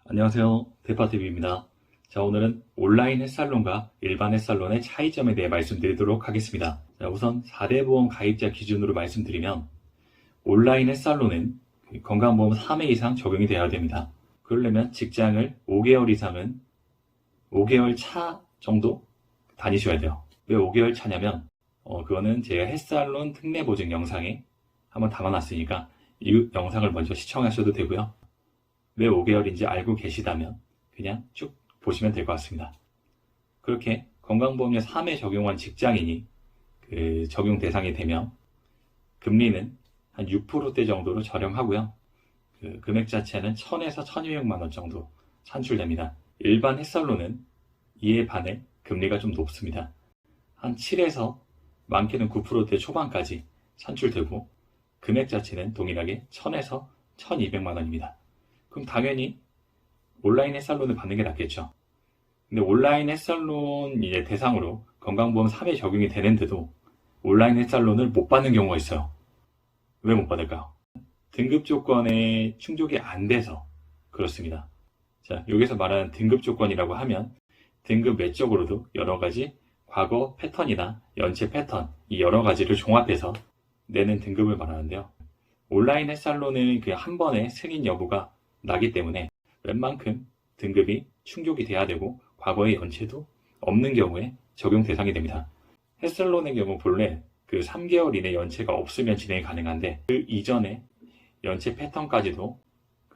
안녕하세요. 대파TV입니다. 자, 오늘은 온라인 햇살론과 일반 햇살론의 차이점에 대해 말씀드리도록 하겠습니다. 자, 우선 4대 보험 가입자 기준으로 말씀드리면 온라인 햇살론은 건강보험 3회 이상 적용이 되어야 됩니다. 그러려면 직장을 5개월 이상은 5개월 차 정도 다니셔야 돼요. 왜 5개월 차냐면 그거는 제가 햇살론 특례보증 영상에 한번 담아놨으니까 이 영상을 먼저 시청하셔도 되고요. 왜 5개월인지 알고 계시다면 그냥 쭉 보시면 될 것 같습니다. 그렇게 건강보험료 3회 적용한 직장인이 적용 대상이 되면 금리는 한 6%대 정도로 저렴하고요. 금액 자체는 1000에서 1200만 원 정도 산출됩니다. 일반 햇살론은 이에 반해 금리가 좀 높습니다. 한 7에서 많게는 9%대 초반까지 산출되고 금액 자체는 동일하게 1000에서 1200만 원입니다. 그럼 당연히 온라인 햇살론을 받는 게 낫겠죠. 근데 온라인 햇살론 이제 대상으로 건강보험 3회 적용이 되는데도 온라인 햇살론을 못 받는 경우가 있어요. 왜 못 받을까요? 등급 조건에 충족이 안 돼서 그렇습니다. 자, 여기서 말하는 등급 조건이라고 하면 등급 외적으로도 여러 가지 과거 패턴이나 연체 패턴 이 여러 가지를 종합해서 내는 등급을 말하는데요. 온라인 햇살론은 그냥 한 번에 승인 여부가 나기 때문에 웬만큼 등급이 충족이 돼야 되고 과거의 연체도 없는 경우에 적용 대상이 됩니다. 햇살론의 경우 본래 3개월 이내 연체가 없으면 진행이 가능한데 그 이전에 연체 패턴까지도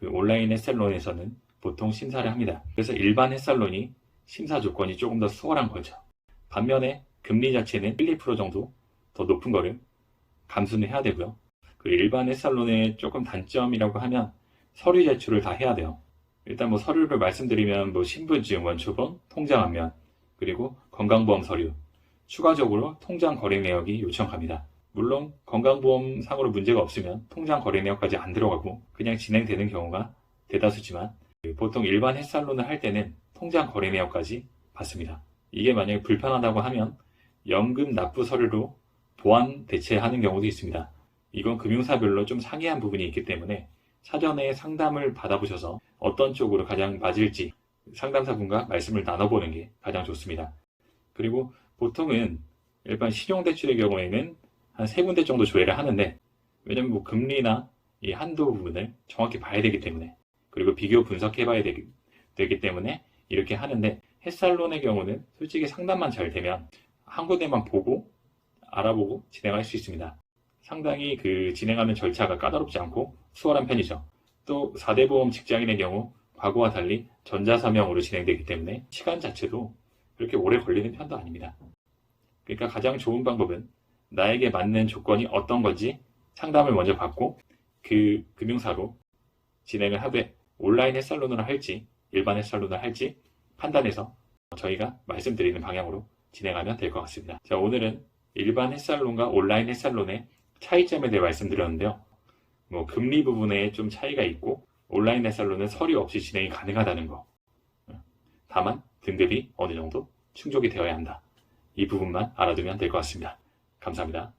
온라인 햇살론에서는 보통 심사를 합니다. 그래서 일반 햇살론이 심사 조건이 조금 더 수월한 거죠. 반면에 금리 자체는 1, 2% 정도 더 높은 거를 감수는 해야 되고요. 일반 햇살론의 조금 단점이라고 하면 서류 제출을 다 해야 돼요. 일단 서류를 말씀드리면 신분증, 원초본, 통장 안면, 그리고 건강보험 서류, 추가적으로 통장 거래 내역이 요청합니다. 물론 건강보험상으로 문제가 없으면 통장 거래 내역까지 안 들어가고 그냥 진행되는 경우가 대다수지만 보통 일반 햇살론을 할 때는 통장 거래 내역까지 받습니다. 이게 만약에 불편하다고 하면 연금 납부 서류로 보완 대체하는 경우도 있습니다. 이건 금융사별로 좀 상이한 부분이 있기 때문에 사전에 상담을 받아보셔서 어떤 쪽으로 가장 맞을지 상담사분과 말씀을 나눠보는 게 가장 좋습니다. 그리고 보통은 일반 신용대출의 경우에는 한 3군데 정도 조회를 하는데 왜냐면 금리나 이 한도 부분을 정확히 봐야 되기 때문에 그리고 비교 분석해 봐야 되기 때문에 이렇게 하는데 햇살론의 경우는 솔직히 상담만 잘 되면 한 군데만 보고 알아보고 진행할 수 있습니다. 상당히 진행하는 절차가 까다롭지 않고 수월한 편이죠. 또 4대 보험 직장인의 경우 과거와 달리 전자서명으로 진행되기 때문에 시간 자체도 그렇게 오래 걸리는 편도 아닙니다. 그러니까 가장 좋은 방법은 나에게 맞는 조건이 어떤 건지 상담을 먼저 받고 그 금융사로 진행을 하되 온라인 햇살론으로 할지 일반 햇살론을 할지 판단해서 저희가 말씀드리는 방향으로 진행하면 될 것 같습니다. 자, 오늘은 일반 햇살론과 온라인 햇살론의 차이점에 대해 말씀드렸는데요. 금리 부분에 좀 차이가 있고 온라인 햇살론은 서류 없이 진행이 가능하다는 거. 다만 등급이 어느 정도 충족이 되어야 한다. 이 부분만 알아두면 될 것 같습니다. 감사합니다.